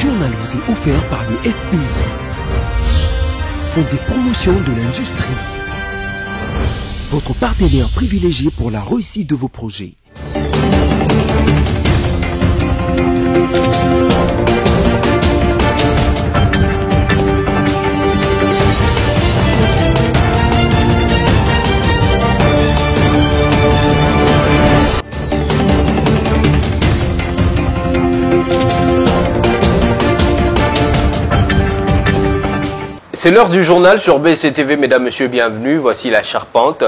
journal vous est offert par le FPI, Fonds de promotion de l'industrie, votre partenaire privilégié pour la réussite de vos projets. C'est l'heure du journal sur BCTV, mesdames, messieurs, bienvenue. Voici la charpente.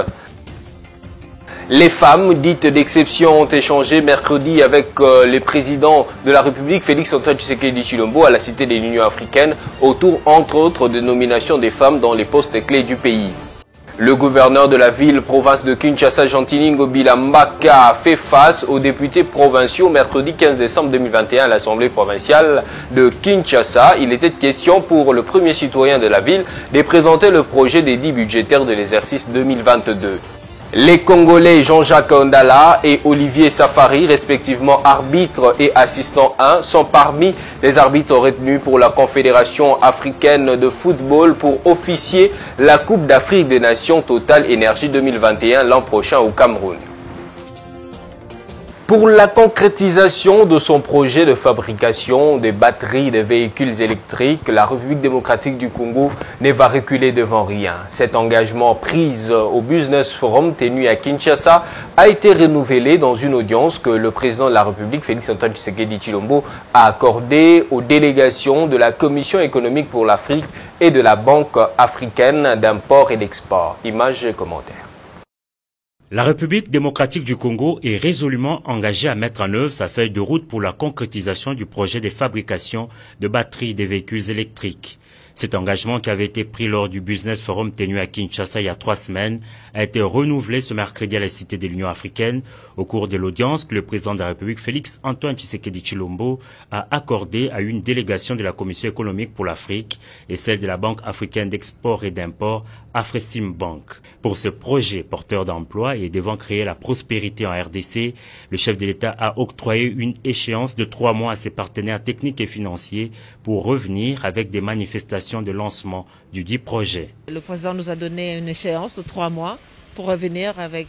Les femmes dites d'exception ont échangé mercredi avec les présidents de la République, Félix-Antoine Tshisekedi Tshilombo, à la Cité de l'Union africaine, autour, entre autres, de nominations des femmes dans les postes clés du pays. Le gouverneur de la ville-province de Kinshasa, Gentili Ngobila Mbaka, a fait face aux députés provinciaux mercredi 15 décembre 2021 à l'Assemblée provinciale de Kinshasa. Il était question pour le premier citoyen de la ville de présenter le projet d'édit budgétaire de l'exercice 2022. Les Congolais Jean-Jacques Ondala et Olivier Safari, respectivement arbitres et assistants 1, sont parmi les arbitres retenus pour la Confédération africaine de football pour officier la Coupe d'Afrique des Nations Total Énergie 2021 l'an prochain au Cameroun. Pour la concrétisation de son projet de fabrication des batteries des véhicules électriques, la République démocratique du Congo ne va reculer devant rien. Cet engagement pris au Business Forum tenu à Kinshasa a été renouvelé dans une audience que le président de la République, Félix-Antoine Tshisekedi Tshilombo, a accordée aux délégations de la Commission économique pour l'Afrique et de la Banque africaine d'import et d'export. Images et commentaires. La République démocratique du Congo est résolument engagée à mettre en œuvre sa feuille de route pour la concrétisation du projet de fabrication de batteries des véhicules électriques. Cet engagement qui avait été pris lors du Business Forum tenu à Kinshasa il y a 3 semaines a été renouvelé ce mercredi à la Cité de l'Union africaine au cours de l'audience que le président de la République Félix-Antoine Tshisekedi Tshilombo a accordée à une délégation de la Commission économique pour l'Afrique et celle de la Banque africaine d'export et d'import Afreximbank. Pour ce projet porteur d'emploi et devant créer la prospérité en RDC, le chef de l'État a octroyé une échéance de 3 mois à ses partenaires techniques et financiers pour revenir avec des manifestations de lancement du dit projet. Le président nous a donné une échéance de 3 mois pour revenir avec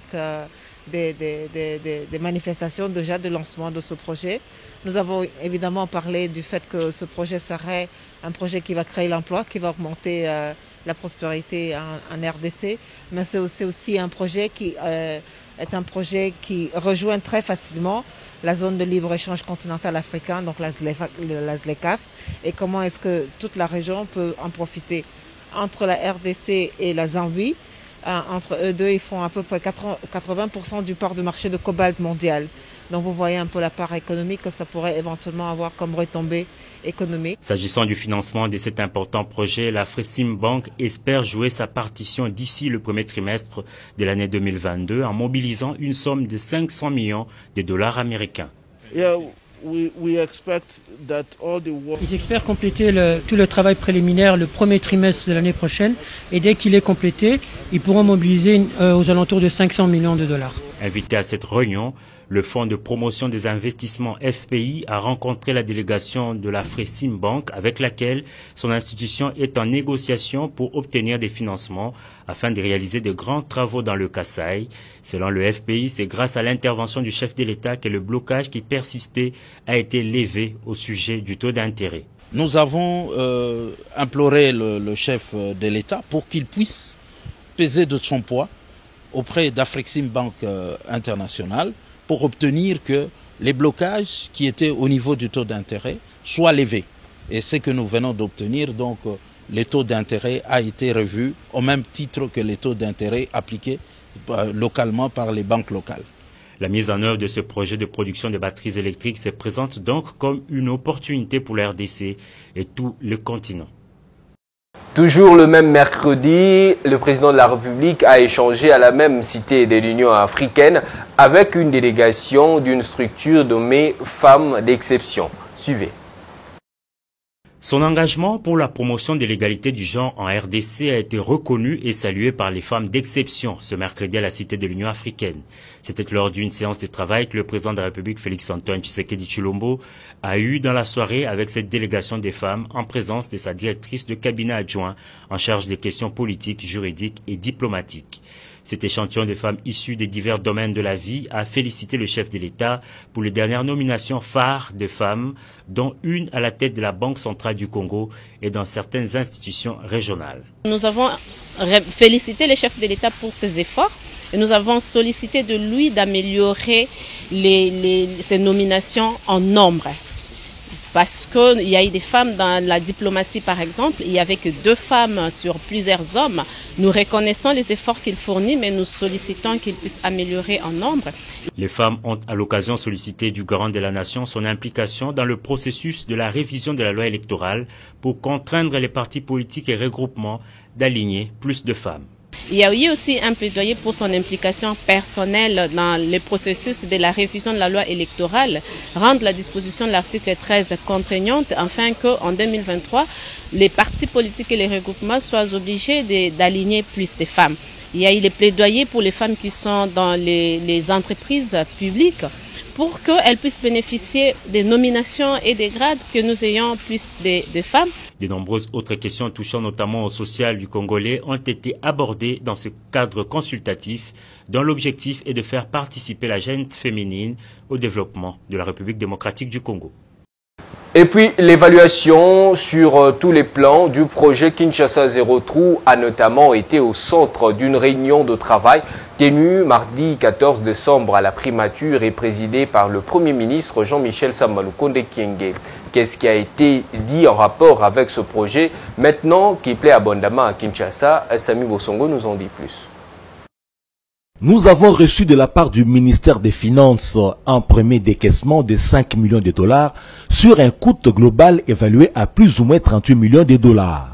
des manifestations déjà de lancement de ce projet. Nous avons évidemment parlé du fait que ce projet serait un projet qui va créer l'emploi, qui va augmenter la prospérité en RDC, mais c'est aussi un projet qui rejoint très facilement la zone de libre-échange continental africain, donc la ZLECAf, et comment est-ce que toute la région peut en profiter. Entre la RDC et la Zambie, entre eux deux, ils font à peu près 80% du part de marché de cobalt mondial. Donc vous voyez un peu la part économique que ça pourrait éventuellement avoir comme retombée économique. S'agissant du financement de cet important projet, la Afreximbank espère jouer sa partition d'ici le premier trimestre de l'année 2022 en mobilisant une somme de 500 millions de dollars américains. Ils espèrent compléter tout le travail préliminaire le premier trimestre de l'année prochaine et dès qu'il est complété, ils pourront mobiliser aux alentours de 500 millions de dollars. Invité à cette réunion, le Fonds de promotion des investissements FPI a rencontré la délégation de la Afreximbank avec laquelle son institution est en négociation pour obtenir des financements afin de réaliser de grands travaux dans le Kasaï. Selon le FPI, c'est grâce à l'intervention du chef de l'État que le blocage qui persistait a été levé au sujet du taux d'intérêt. Nous avons imploré le chef de l'État pour qu'il puisse peser de son poids auprès d'Afreximbank International pour obtenir que les blocages qui étaient au niveau du taux d'intérêt soient levés. Et c'est ce que nous venons d'obtenir, donc le taux d'intérêt a été revu au même titre que les taux d'intérêt appliqués localement par les banques locales. La mise en œuvre de ce projet de production de batteries électriques se présente donc comme une opportunité pour la RDC et tout le continent. Toujours le même mercredi, le président de la République a échangé à la même cité de l'Union africaine avec une délégation d'une structure nommée Femmes d'exception. Suivez. Son engagement pour la promotion de l'égalité du genre en RDC a été reconnu et salué par les femmes d'exception ce mercredi à la Cité de l'Union africaine. C'était lors d'une séance de travail que le président de la République, Félix-Antoine Tshisekedi Tshilombo, a eu dans la soirée avec cette délégation des femmes en présence de sa directrice de cabinet adjoint en charge des questions politiques, juridiques et diplomatiques. Cet échantillon de femmes issues des divers domaines de la vie a félicité le chef de l'État pour les dernières nominations phares de femmes, dont une à la tête de la Banque centrale du Congo et dans certaines institutions régionales. Nous avons félicité le chef de l'État pour ses efforts et nous avons sollicité de lui d'améliorer ces nominations en nombre. Parce qu'il y a eu des femmes dans la diplomatie, par exemple, il n'y avait que 2 femmes sur plusieurs hommes. Nous reconnaissons les efforts qu'il fournit, mais nous sollicitons qu'il puisse améliorer en nombre. Les femmes ont à l'occasion sollicité du garant de la nation son implication dans le processus de la révision de la loi électorale pour contraindre les partis politiques et regroupements d'aligner plus de femmes. Il y a eu aussi un plaidoyer pour son implication personnelle dans le processus de la révision de la loi électorale, rendre la disposition de l'article 13 contraignante afin qu'en 2023, les partis politiques et les regroupements soient obligés d'aligner plus de femmes. Il y a eu les plaidoyers pour les femmes qui sont dans les entreprises publiques pour qu'elles puissent bénéficier des nominations et des grades, que nous ayons plus de femmes. De nombreuses autres questions touchant notamment au social du Congolais ont été abordées dans ce cadre consultatif dont l'objectif est de faire participer la jeune féminine au développement de la République démocratique du Congo. Et puis l'évaluation sur tous les plans du projet Kinshasa Zéro Trou a notamment été au centre d'une réunion de travail tenue mardi 14 décembre à la primature et présidée par le Premier ministre Jean-Michel Samalukonde Kyenge. Qu'est-ce qui a été dit en rapport avec ce projet maintenant qui plaît abondamment à Kinshasa? Samy Bosongo nous en dit plus. Nous avons reçu de la part du ministère des Finances un premier décaissement de 5 millions de dollars sur un coût global évalué à plus ou moins 38 millions de dollars.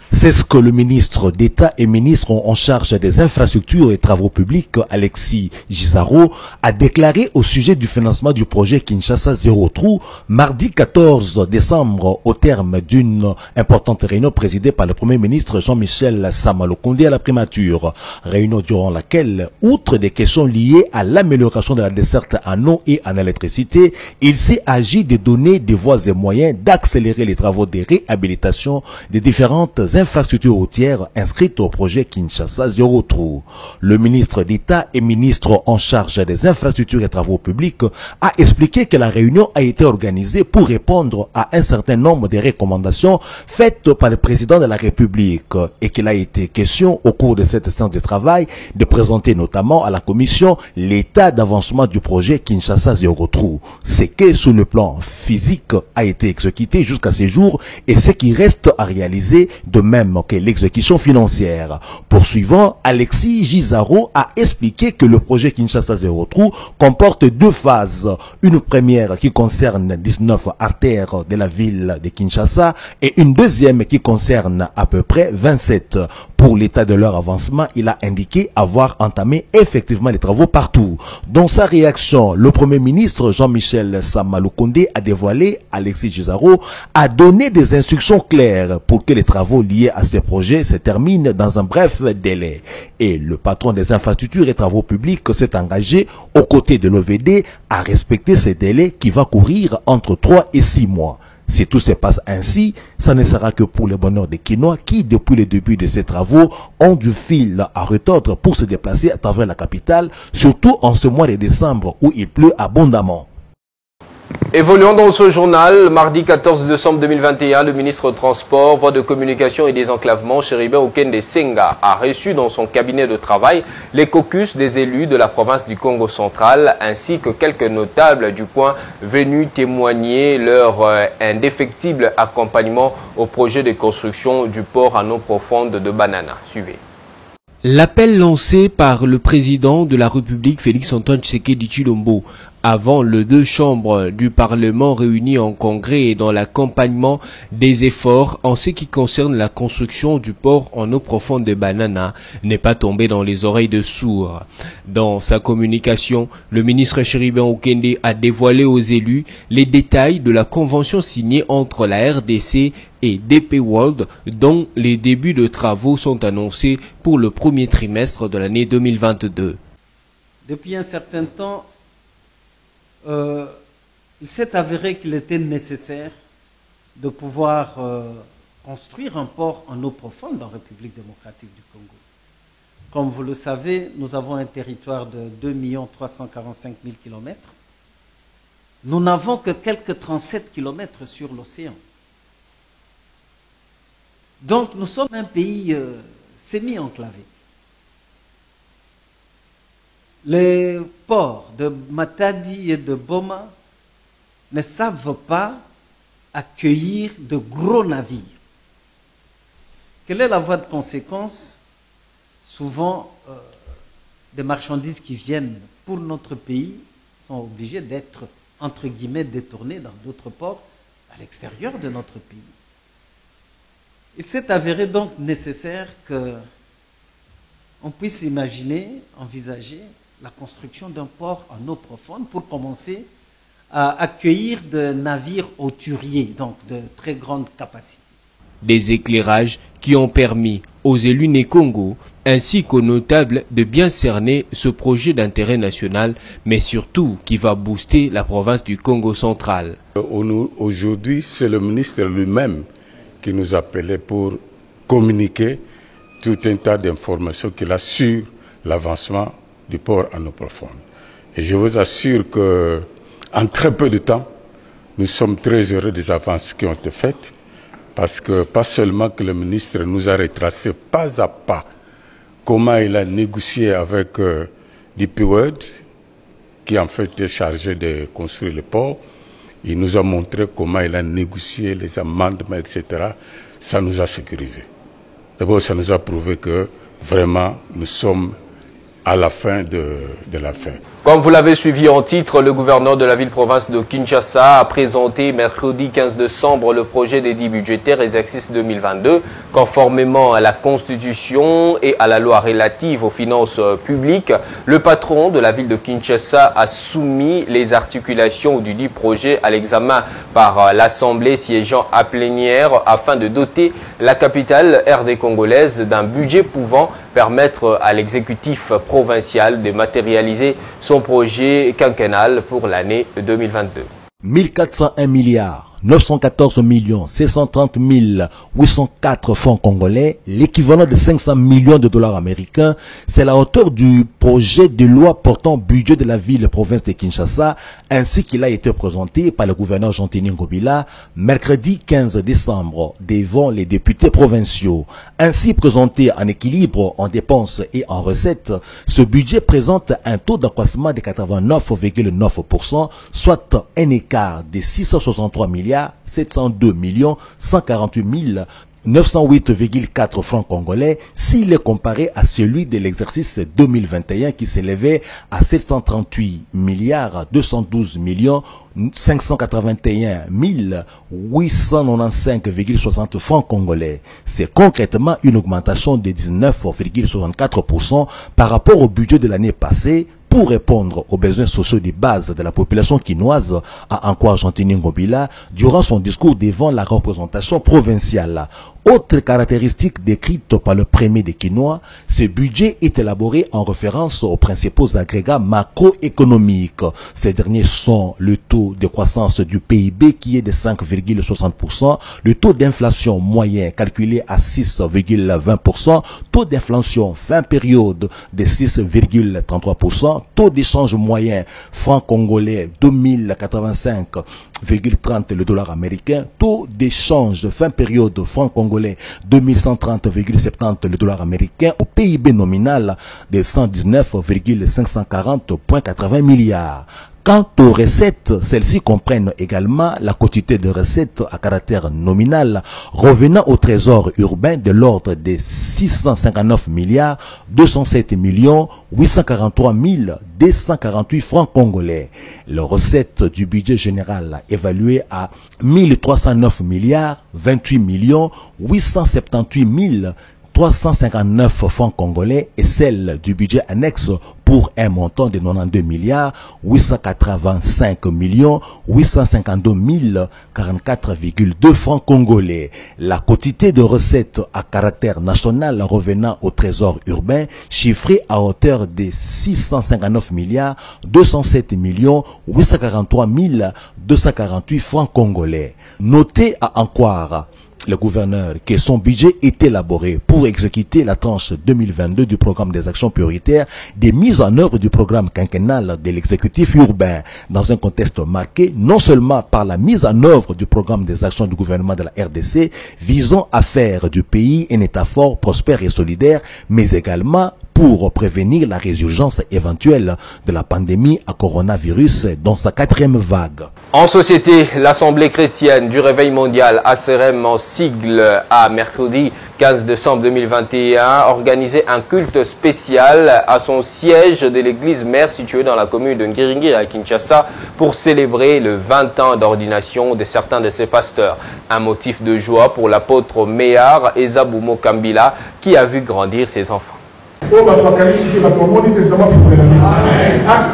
C'est ce que le ministre d'État et ministre en charge des infrastructures et travaux publics, Alexis Gisaro, a déclaré au sujet du financement du projet Kinshasa Zéro Trou mardi 14 décembre au terme d'une importante réunion présidée par le Premier ministre Jean-Michel Samalukonde à la primature. Réunion durant laquelle, outre des questions liées à l'amélioration de la desserte en eau et en électricité, il s'est agi de donner des voies et moyens d'accélérer les travaux de réhabilitation des différentes infrastructures routières inscrites au projet Kinshasa Zéro Trou. Le ministre d'État et ministre en charge des infrastructures et travaux publics a expliqué que la réunion a été organisée pour répondre à un certain nombre de recommandations faites par le président de la République et qu'il a été question au cours de cette séance de travail de présenter notamment à la commission l'état d'avancement du projet Kinshasa Zéro Trou. Ce qui, sur le plan physique, a été exécuté jusqu'à ce jour et ce qui reste à réaliser de même que l'exécution financière. Poursuivant, Alexis Gisaro a expliqué que le projet Kinshasa Zéro Trou comporte 2 phases. Une première qui concerne 19 artères de la ville de Kinshasa et une deuxième qui concerne à peu près 27. Pour l'état de leur avancement, il a indiqué avoir entamé effectivement les travaux partout. Dans sa réaction, le Premier ministre Jean-Michel Samalukonde a dévoilé, Alexis Gisaro a donné des instructions claires pour que les travaux liés à ce projet se terminent dans un bref délai. Et le patron des infrastructures et travaux publics s'est engagé aux côtés de l'OVD à respecter ces délais qui va courir entre 3 et 6 mois. Si tout se passe ainsi, ça ne sera que pour le bonheur des Kinois qui, depuis le début de ces travaux, ont du fil à retordre pour se déplacer à travers la capitale, surtout en ce mois de décembre où il pleut abondamment. Évoluons dans ce journal, mardi 14 décembre 2021, le ministre des Transports, Voies de Communication et Désenclavement, Chéribin Okende Senga, a reçu dans son cabinet de travail les caucus des élus de la province du Congo central, ainsi que quelques notables du coin venus témoigner leur indéfectible accompagnement au projet de construction du port en eau profonde de Banana. Suivez. L'appel lancé par le président de la République, Félix-Antoine Tshisekedi Tshilombo, avant les deux chambres du Parlement réunies en congrès et dans l'accompagnement des efforts en ce qui concerne la construction du port en eau profonde de Banana n'est pas tombé dans les oreilles de sourds. Dans sa communication, le ministre Chéribin Okende a dévoilé aux élus les détails de la convention signée entre la RDC et DP World, dont les débuts de travaux sont annoncés pour le premier trimestre de l'année 2022. Depuis un certain temps, il s'est avéré qu'il était nécessaire de pouvoir construire un port en eau profonde en République démocratique du Congo. Comme vous le savez, nous avons un territoire de 2 345 000 km. Nous n'avons que quelques 37 km sur l'océan. Donc nous sommes un pays semi-enclavé. Les ports de Matadi et de Boma ne savent pas accueillir de gros navires. Quelle est la voie de conséquence? Souvent, des marchandises qui viennent pour notre pays sont obligées d'être, entre guillemets, détournées dans d'autres ports à l'extérieur de notre pays. Il s'est avéré donc nécessaire qu'on puisse envisager la construction d'un port en eau profonde pour commencer à accueillir des navires hauturiers, donc de très grande capacité. Des éclairages qui ont permis aux élus Né-Congo ainsi qu'aux notables de bien cerner ce projet d'intérêt national, mais surtout qui va booster la province du Congo central. Aujourd'hui, c'est le ministre lui-même qui nous appelait pour communiquer tout un tas d'informations qu'il a sur l'avancement du port en eau profonde. Et je vous assure que en très peu de temps, nous sommes très heureux des avances qui ont été faites, parce que pas seulement que le ministre nous a retracé pas à pas comment il a négocié avec DP World, qui en fait est chargé de construire le port. Il nous a montré comment il a négocié les amendements, etc. Ça nous a sécurisé. D'abord, ça nous a prouvé que vraiment nous sommes à la fin de la fin. Comme vous l'avez suivi en titre, le gouverneur de la ville-province de Kinshasa a présenté mercredi 15 décembre le projet d'édit budgétaire exercice 2022, conformément à la Constitution et à la loi relative aux finances publiques. Le patron de la ville de Kinshasa a soumis les articulations du dit projet à l'examen par l'Assemblée siégeant à plénière afin de doter la capitale RD congolaise d'un budget pouvant permettre à l'exécutif provincial de matérialiser son projet quinquennal pour l'année 2022. 1401 milliards 914 630 804 francs congolais, l'équivalent de 500 millions de dollars américains, c'est la hauteur du projet de loi portant budget de la ville-province de Kinshasa, ainsi qu'il a été présenté par le gouverneur Jean-Tini Ngobila mercredi 15 décembre devant les députés provinciaux. Ainsi présenté en équilibre en dépenses et en recettes, ce budget présente un taux d'accroissement de 89,9%, soit un écart de 663 702 148 908,4 francs congolais s'il est comparé à celui de l'exercice 2021 qui s'élevait à 738 212 581 895,60 francs congolais. C'est concrètement une augmentation de 19,64% par rapport au budget de l'année passée, pour répondre aux besoins sociaux de base de la population quinoise, a encore Jean-Tini Ngobila durant son discours devant la représentation provinciale. Autre caractéristique décrite par le premier des Quinois, ce budget est élaboré en référence aux principaux agrégats macroéconomiques. Ces derniers sont le taux de croissance du PIB qui est de 5,60%, le taux d'inflation moyen calculé à 6,20%, taux d'inflation fin période de 6,33%, taux d'échange moyen franc congolais 2085,30 le dollar américain, taux d'échange fin période franc congolais 2130,70 le dollar américain. Au pays PIB nominal de 119,540,80 milliards. Quant aux recettes, celles-ci comprennent également la quantité de recettes à caractère nominal revenant au trésor urbain de l'ordre de 659 milliards 207 millions 843 248 francs congolais. Les recettes du budget général évaluées à 1309 milliards 28 millions 878 359 francs congolais et celle du budget annexe pour un montant de 92 milliards 885 millions 852 044,2 francs congolais. La quantité de recettes à caractère national revenant au trésor urbain chiffrée à hauteur de 659 milliards 207 millions 843 248 francs congolais. Notez à en croire le gouverneur que son budget est élaboré pour exécuter la tranche 2022 du programme des actions prioritaires des mises en œuvre du programme quinquennal de l'exécutif urbain dans un contexte marqué non seulement par la mise en œuvre du programme des actions du gouvernement de la RDC visant à faire du pays un État fort, prospère et solidaire, mais également pour prévenir la résurgence éventuelle de la pandémie à coronavirus dans sa 4e vague. En société, l'Assemblée chrétienne du Réveil mondial ACRM en sigle a mercredi 15 décembre 2021 organisé un culte spécial à son siège de l'église mère située dans la commune de Ngiringiri à Kinshasa pour célébrer le 20 ans d'ordination de certains de ses pasteurs. Un motif de joie pour l'apôtre Méar Ezabou Mokambila qui a vu grandir ses enfants. A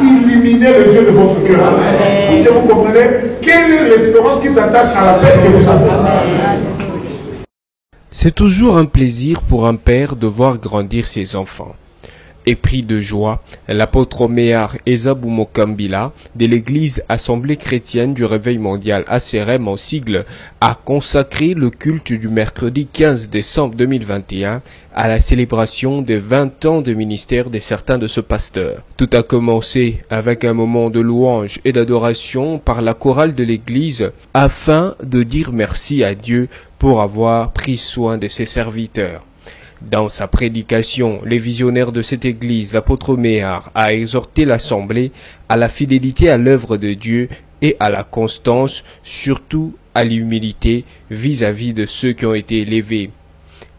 illuminer le Dieu de votre cœur. Et vous comprenez quelle est l'espérance qui s'attache à la paix que vous avez. C'est toujours un plaisir pour un père de voir grandir ses enfants. Épris de joie, l'apôtre Méar Ezabou Mokambila de l'église Assemblée chrétienne du Réveil mondial ACRM en sigle a consacré le culte du mercredi 15 décembre 2021 à la célébration des 20 ans de ministère de certains de ce pasteur. Tout a commencé avec un moment de louange et d'adoration par la chorale de l'église afin de dire merci à Dieu pour avoir pris soin de ses serviteurs. Dans sa prédication, le visionnaire de cette église, l'apôtre Méar, a exhorté l'Assemblée à la fidélité à l'œuvre de Dieu et à la constance, surtout à l'humilité vis-à-vis de ceux qui ont été élevés.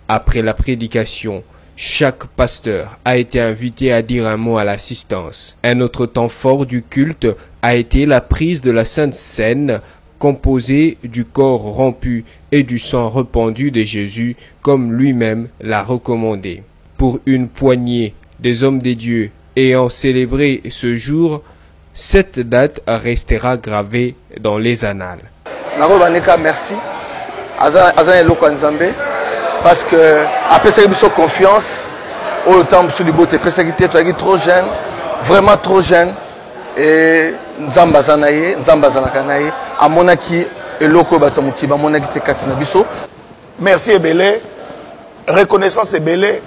Après la prédication, chaque pasteur a été invité à dire un mot à l'assistance. Un autre temps fort du culte a été la prise de la Sainte Seine, composé du corps rompu et du sang répandu de Jésus, comme lui-même l'a recommandé. Pour une poignée des hommes de Dieu ayant célébré ce jour, cette date restera gravée dans les annales. Merci parce que après ça, il y a confiance. Au temps de beauté, trop jeune, vraiment trop jeune. Et Nzamba Zanaye, Amonaki et Loko Batamuki, Amonaki Tekatina Biso. Merci Ebele, reconnaissance Ebele,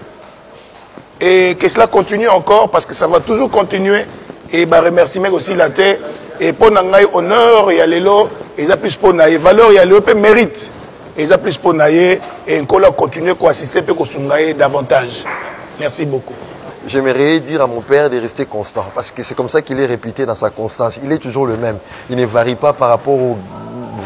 et que cela continue encore parce que ça va toujours continuer. Et bah remercie aussi la terre et pour Nangaï honneur et Alélo, ils a plus pour Naïe valeur et Alélo mérite. Ils a plus pour Naïe et encore continuer à assister pour Sungaï davantage. Merci beaucoup. J'aimerais dire à mon père de rester constant, parce que c'est comme ça qu'il est réputé dans sa constance. Il est toujours le même. Il ne varie pas par rapport aux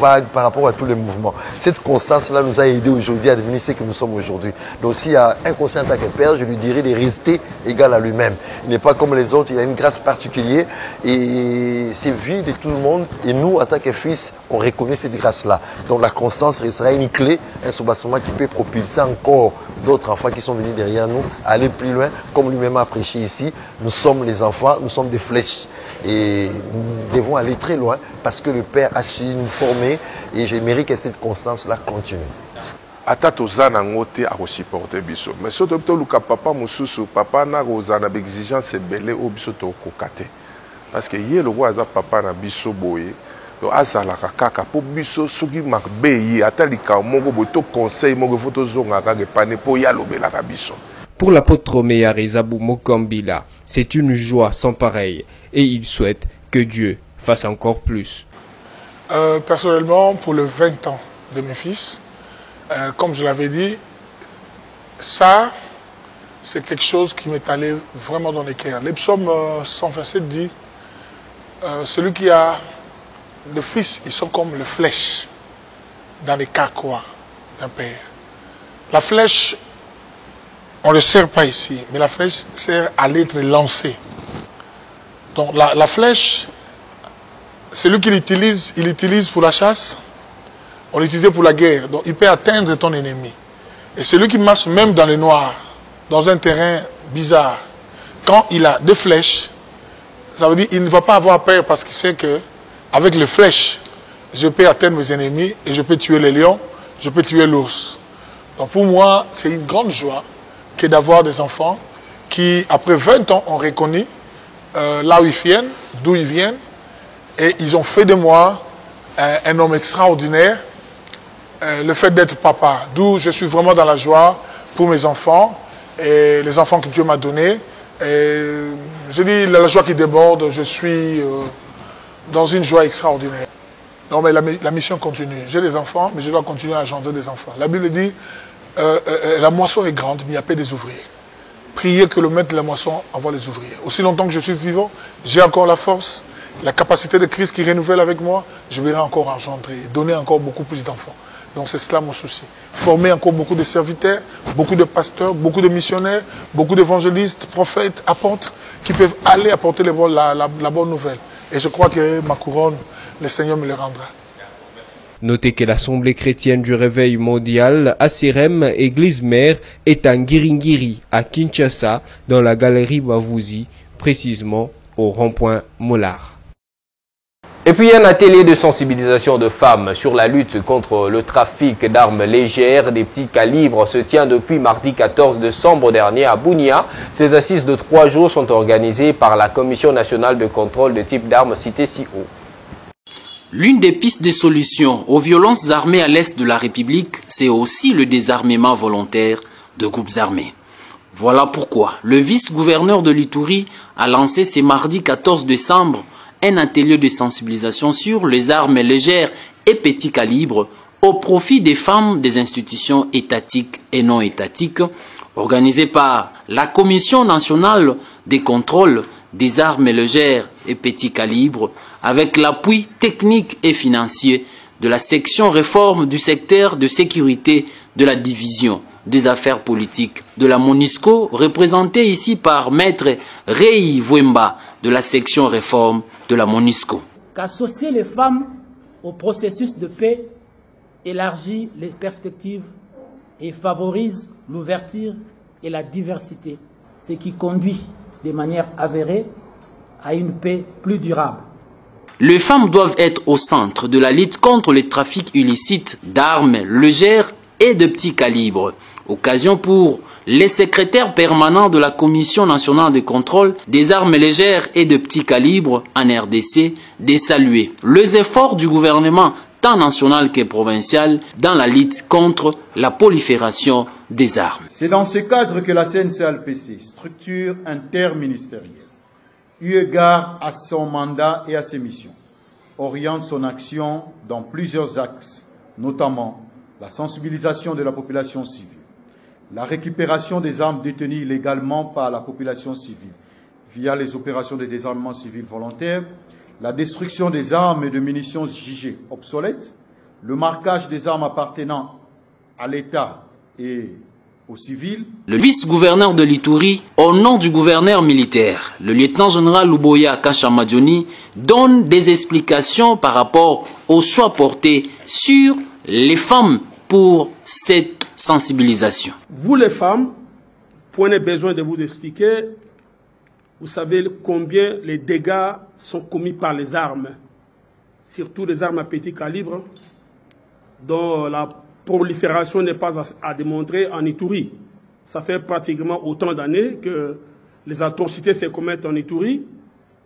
vagues, par rapport à tous les mouvements. Cette constance-là nous a aidé aujourd'hui à devenir ce que nous sommes aujourd'hui. Donc s'il y a un conseil en tant que père, je lui dirais de rester égal à lui-même. Il n'est pas comme les autres, il a une grâce particulière et c'est vu de tout le monde. Et nous, en tant que fils, on reconnaît cette grâce-là. Donc la constance restera une clé, un soubassement qui peut propulser encore d'autres enfants qui sont venus derrière nous, aller plus loin, comme lui-même a prêché ici. Nous sommes les enfants, nous sommes des flèches. Et nous devons aller très loin parce que le Père a su nous former et j'aimerais que cette constance-là continue. Atato zana ngote a supporter biso. Mais surtout luka papa mususu papa na rozana exigence belé au biso to kokate. Parce que yé le roi za papa na biso boye. Do azala kaka po biso soki makbe yi atalika mongo boto conseil mongo photo zonga ka pane po ya lobela ka biso. Pour l'apôtre Méar Ezabou Mokambila, c'est une joie sans pareille et il souhaite que Dieu fasse encore plus. Personnellement, pour le 20 ans de mes fils, comme je l'avais dit, ça, c'est quelque chose qui m'est allé vraiment dans les cœurs. Les psaumes 127 dit, celui qui a le fils, ils sont comme les flèches dans les carquois d'un père. La flèche, on ne le sert pas ici, mais la flèche sert à l'être lancée. Donc la flèche, celui qui l'utilise, il l'utilise pour la chasse, on l'utilise pour la guerre, donc il peut atteindre ton ennemi. Et celui qui marche même dans le noir, dans un terrain bizarre, quand il a deux flèches, ça veut dire qu'il ne va pas avoir peur parce qu'il sait que avec les flèches, je peux atteindre mes ennemis et je peux tuer les lions, je peux tuer l'ours. Donc pour moi, c'est une grande joie que d'avoir des enfants qui, après 20 ans, ont reconnu là où ils viennent, d'où ils viennent, et ils ont fait de moi un homme extraordinaire. Le fait d'être papa, d'où je suis vraiment dans la joie pour mes enfants et les enfants que Dieu m'a donnés. Je dis la joie qui déborde, je suis dans une joie extraordinaire. Non, mais la mission continue. J'ai des enfants, mais je dois continuer à engendrer des enfants. La Bible dit, la moisson est grande, mais il n'y a pas des ouvriers. Priez que le maître de la moisson envoie les ouvriers. Aussi longtemps que je suis vivant, j'ai encore la force, la capacité de Christ qui renouvelle avec moi, je vais encore engendrer, donner encore beaucoup plus d'enfants. Donc c'est cela mon souci. Former encore beaucoup de serviteurs, beaucoup de pasteurs, beaucoup de missionnaires, beaucoup d'évangélistes, prophètes, apôtres, qui peuvent aller apporter la bonne nouvelle. Et je crois que ma couronne, le Seigneur me le rendra. Notez que l'Assemblée chrétienne du Réveil mondial, ACREM, Église Mère, est à Ngiringiri, à Kinshasa, dans la galerie Bavouzi, précisément au rond-point Mollard. Et puis un atelier de sensibilisation de femmes sur la lutte contre le trafic d'armes légères des petits calibres se tient depuis mardi 14 décembre dernier à Bunia. Ces assises de 3 jours sont organisées par la Commission nationale de contrôle de type d'armes citée si haut. L'une des pistes de solution aux violences armées à l'est de la République, c'est aussi le désarmement volontaire de groupes armés. Voilà pourquoi le vice-gouverneur de l'Ituri a lancé ce mardi 14 décembre un atelier de sensibilisation sur les armes légères et petits calibres au profit des femmes des institutions étatiques et non étatiques, organisé par la Commission nationale des contrôles des armes légères et petits calibres, avec l'appui technique et financier de la section réforme du secteur de sécurité de la division des affaires politiques de la MONUSCO, représentée ici par Maître Rei Vwemba de la section réforme de la MONUSCO. Qu'associer les femmes au processus de paix élargit les perspectives et favorise l'ouverture et la diversité, ce qui conduit de manière avérée à une paix plus durable. Les femmes doivent être au centre de la lutte contre les trafics illicites d'armes légères et de petits calibres. Occasion pour les secrétaires permanents de la Commission nationale de contrôle des armes légères et de petits calibres en RDC de saluer les efforts du gouvernement tant national que provincial dans la lutte contre la prolifération des armes. C'est dans ce cadre que la CNCALPC, structure interministérielle, eu égard à son mandat et à ses missions, oriente son action dans plusieurs axes, notamment la sensibilisation de la population civile, la récupération des armes détenues illégalement par la population civile via les opérations de désarmement civil volontaire, la destruction des armes et de munitions jugées obsolètes, le marquage des armes appartenant à l'État et aux civils. Le vice-gouverneur de l'Ituri, au nom du gouverneur militaire, le lieutenant-général Luboya Kashamadjoni, donne des explications par rapport aux choix portés sur les femmes pour cette sensibilisation. Vous les femmes, prenez besoin de vous expliquer, vous savez combien les dégâts sont commis par les armes, surtout les armes à petit calibre, dont la prolifération n'est pas à démontrer en Ituri. Ça fait pratiquement autant d'années que les atrocités se commettent en Ituri.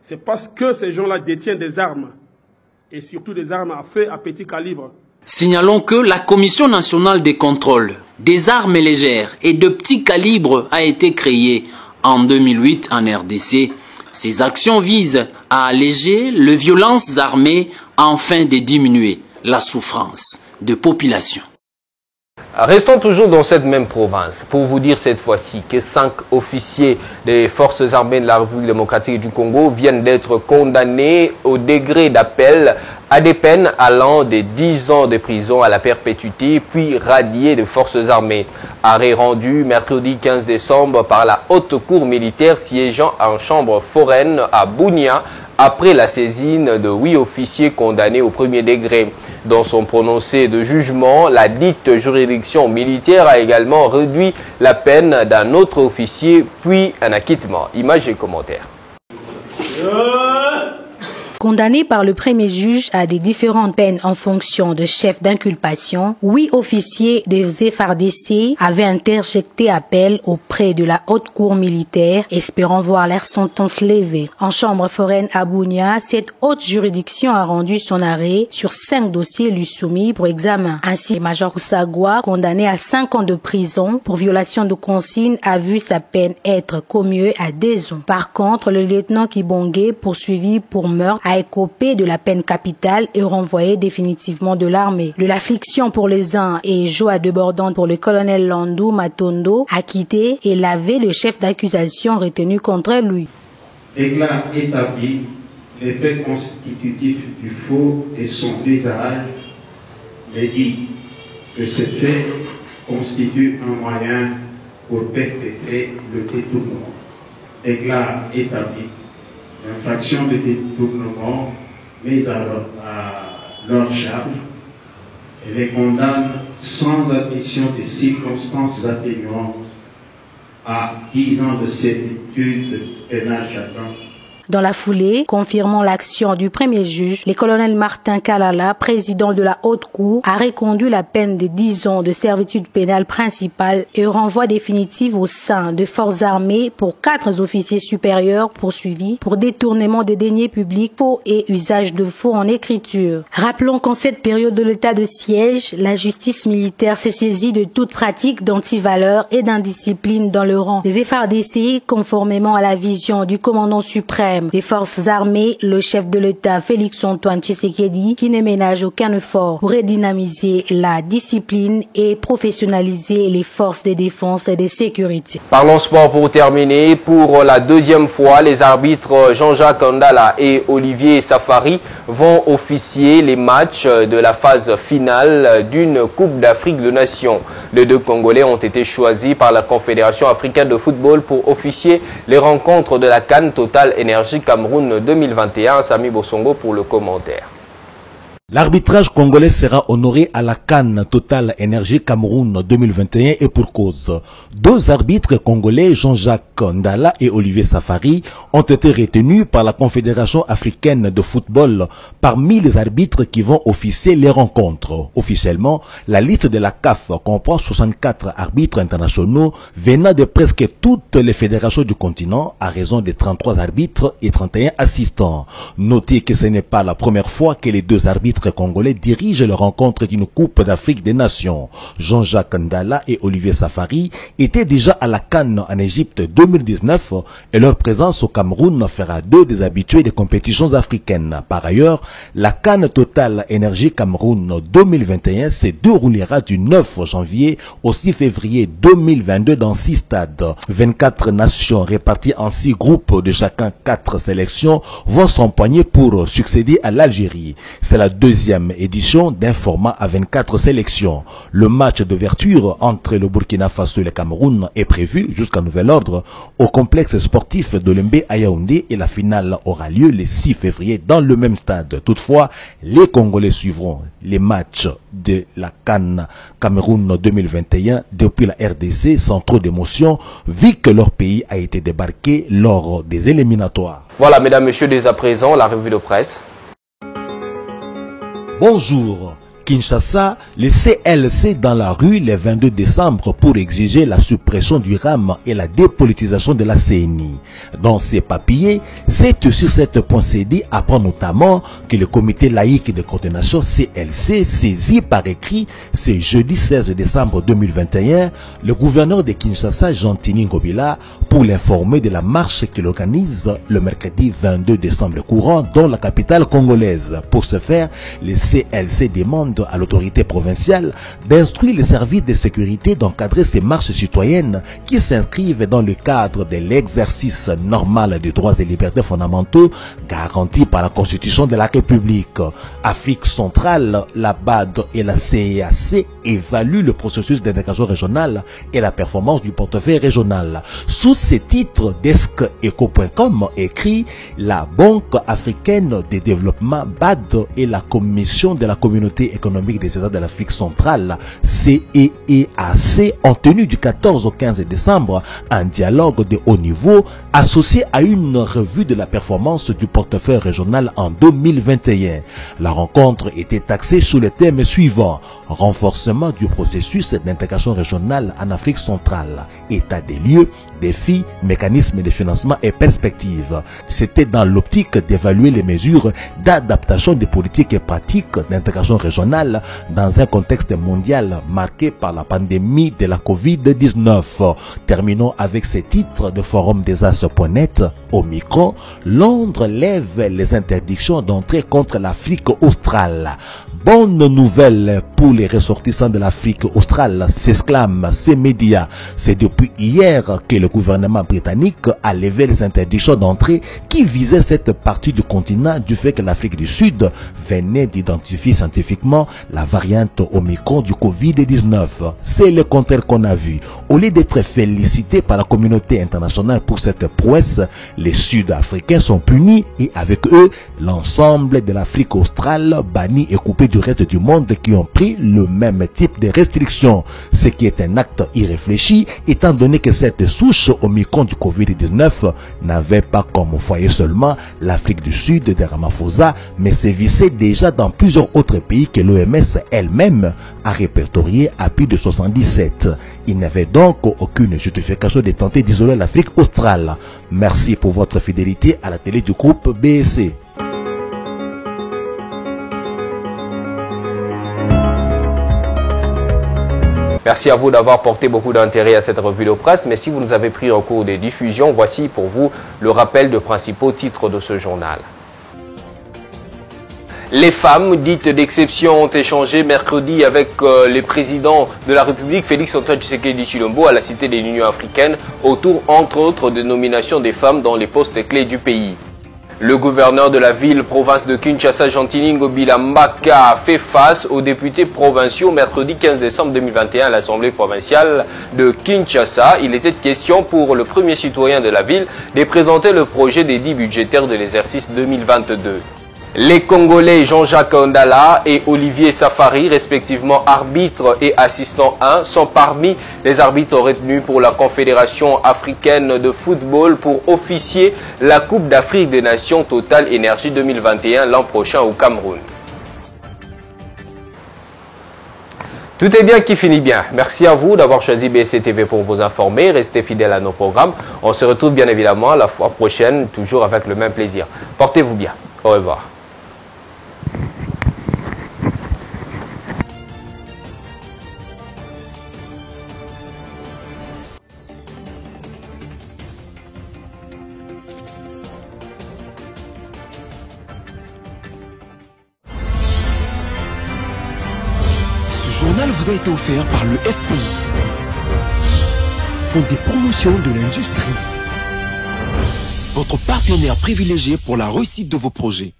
C'est parce que ces gens-là détiennent des armes, et surtout des armes à feu à petit calibre. Signalons que la Commission nationale de contrôle des armes légères et de petits calibres a été créée en 2008 en RDC. Ces actions visent à alléger les violences armées afin de diminuer la souffrance de population. Restons toujours dans cette même province pour vous dire cette fois-ci que 5 officiers des forces armées de la République démocratique du Congo viennent d'être condamnés au degré d'appel à des peines allant de 10 ans de prison à la perpétuité puis radiés de forces armées. Arrêt rendu mercredi 15 décembre par la haute cour militaire siégeant en chambre foraine à Bunia après la saisine de 8 officiers condamnés au premier degré. Dans son prononcé de jugement, la dite juridiction militaire a également réduit la peine d'un autre officier, puis un acquittement. Images et commentaires. Condamnés par le premier juge à des différentes peines en fonction de chef d'inculpation, 8 officiers des FARDC avaient interjecté appel auprès de la haute cour militaire, espérant voir leur sentence levée. En chambre foraine à Bunia, cette haute juridiction a rendu son arrêt sur 5 dossiers lui soumis pour examen. Ainsi, Major Kusagwa, condamné à 5 ans de prison pour violation de consigne, a vu sa peine être commuée à 10 ans. Par contre, le lieutenant Kibonge, poursuivi pour meurtre, a écopé de la peine capitale et renvoyé définitivement de l'armée. De l'affliction pour les uns et joie débordante pour le colonel Landou Matondo, acquitté et lavé le chef d'accusation retenu contre lui. Déclare établi les faits constitutifs du faux et son visage, mais dit que ces faits constituent un moyen pour perpétrer le détournement. Déclare établi l'infraction de détournement mise à leur charge et les condamne sans addition des circonstances atténuantes à 10 ans de servitude pénale chacun. Dans la foulée, confirmant l'action du premier juge, le colonel Martin Kalala, président de la haute cour, a reconduit la peine de 10 ans de servitude pénale principale et renvoi définitif au sein de forces armées pour 4 officiers supérieurs poursuivis pour détournement des deniers publics, faux et usage de faux en écriture. Rappelons qu'en cette période de l'état de siège, la justice militaire s'est saisie de toute pratique d'antivaleur et d'indiscipline dans le rang des FARDC, conformément à la vision du commandant suprême des forces armées, le chef de l'État Félix-Antoine Tshisekedi, qui ne ménage aucun effort pour redynamiser la discipline et professionnaliser les forces de défense et de sécurité. Parlons sport pour terminer. Pour la deuxième fois, les arbitres Jean-Jacques Ndala et Olivier Safari vont officier les matchs de la phase finale d'une Coupe d'Afrique de Nations. Les 2 Congolais ont été choisis par la Confédération africaine de football pour officier les rencontres de la CAN Total Énergie Cameroun 2021. Sami Bosongo pour le commentaire. L'arbitrage congolais sera honoré à la CAN Total Énergie Cameroun 2021 et pour cause. 2 arbitres congolais, Jean-Jacques Ndala et Olivier Safari, ont été retenus par la Confédération africaine de football parmi les arbitres qui vont officier les rencontres. Officiellement, la liste de la CAF comprend 64 arbitres internationaux venant de presque toutes les fédérations du continent à raison de 33 arbitres et 31 assistants. Notez que ce n'est pas la première fois que les 2 arbitres congolais dirigent la rencontre d'une Coupe d'Afrique des Nations. Jean-Jacques Ndala et Olivier Safari étaient déjà à la CAN en Égypte 2019 et leur présence au Cameroun fera d'eux des habitués des compétitions africaines. Par ailleurs, la CAN Total Énergie Cameroun 2021 se déroulera du 9 janvier au 6 février 2022 dans 6 stades. 24 nations réparties en 6 groupes de chacun 4 sélections vont s'empoigner pour succéder à l'Algérie. C'est la deuxième édition d'un format à 24 sélections. Le match d'ouverture entre le Burkina Faso et le Cameroun est prévu, jusqu'à nouvel ordre, au complexe sportif de Lembe à Yaoundé et la finale aura lieu le 6 février dans le même stade. Toutefois, les Congolais suivront les matchs de la CAN Cameroun 2021 depuis la RDC sans trop d'émotion, vu que leur pays a été débarqué lors des éliminatoires. Voilà, mesdames, messieurs, dès à présent, la revue de presse. Bonjour. Kinshasa, le CLC dans la rue le 22 décembre pour exiger la suppression du RAM et la dépolitisation de la CENI. Dans ces papiers, c'est sur cette point CD apprend notamment que le comité laïque de coordination CLC saisi par écrit ce jeudi 16 décembre 2021 le gouverneur de Kinshasa Jean-Tini Ngobila pour l'informer de la marche qu'il organise le mercredi 22 décembre courant dans la capitale congolaise. Pour ce faire, le CLC demande à l'autorité provinciale d'instruire les services de sécurité d'encadrer ces marches citoyennes qui s'inscrivent dans le cadre de l'exercice normal des droits et libertés fondamentaux garantis par la Constitution de la République. Afrique centrale, la BAD et la CEAC évaluent le processus d'intégration régionale et la performance du portefeuille régional. Sous ces titres, DeskEco.com écrit « La Banque africaine de développement BAD et la Commission de la Communauté économique des États de l'Afrique centrale CEEAC ont tenu du 14 au 15 décembre un dialogue de haut niveau associé à une revue de la performance du portefeuille régional en 2021. La rencontre était axée sur le thème suivant: renforcement du processus d'intégration régionale en Afrique centrale, état des lieux, défis, mécanismes de financement et perspectives. C'était dans l'optique d'évaluer les mesures d'adaptation des politiques et pratiques d'intégration régionale dans un contexte mondial marqué par la pandémie de la Covid-19. Terminons avec ces titres de forum des As.net. Au micro, Londres lève les interdictions d'entrée contre l'Afrique australe. Bonne nouvelle pour les ressortissants de l'Afrique australe, s'exclament ces médias. C'est depuis hier que le gouvernement britannique a levé les interdictions d'entrée qui visaient cette partie du continent du fait que l'Afrique du Sud venait d'identifier scientifiquement la variante Omicron du Covid-19. C'est le contraire qu'on a vu. Au lieu d'être félicités par la communauté internationale pour cette prouesse, les Sud-Africains sont punis et avec eux, l'ensemble de l'Afrique australe bannie et coupée du reste du monde qui ont pris le même type de restrictions. Ce qui est un acte irréfléchi étant donné que cette souche Omicron du Covid-19 n'avait pas comme foyer seulement l'Afrique du Sud de Ramaphosa, mais sévissait déjà dans plusieurs autres pays que l'OMS elle-même a répertorié à plus de 77. Il n'y avait donc aucune justification de tenter d'isoler l'Afrique australe. Merci pour votre fidélité à la télé du groupe BSC. Merci à vous d'avoir porté beaucoup d'intérêt à cette revue de presse, mais si vous nous avez pris en cours de diffusion, voici pour vous le rappel des principaux titres de ce journal. Les femmes dites d'exception ont échangé mercredi avec le président de la République, Félix-Antoine Tshisekedi Tshilombo, à la Cité de l'Union africaine, autour, entre autres, de nomination des femmes dans les postes clés du pays. Le gouverneur de la ville-province de Kinshasa, Gentili Ngobila Mbaka, a fait face aux députés provinciaux mercredi 15 décembre 2021 à l'Assemblée provinciale de Kinshasa. Il était question pour le premier citoyen de la ville de présenter le projet d'édit budgétaire de l'exercice 2022. Les Congolais Jean-Jacques Ondala et Olivier Safari, respectivement arbitres et assistants 1, sont parmi les arbitres retenus pour la Confédération africaine de football pour officier la Coupe d'Afrique des Nations Total Énergie 2021 l'an prochain au Cameroun. Tout est bien qui finit bien. Merci à vous d'avoir choisi BSC TV pour vous informer. Restez fidèles à nos programmes. On se retrouve bien évidemment la fois prochaine, toujours avec le même plaisir. Portez-vous bien. Au revoir. Ce journal vous a été offert par le FPI, Fonds des promotions de l'industrie, votre partenaire privilégié pour la réussite de vos projets.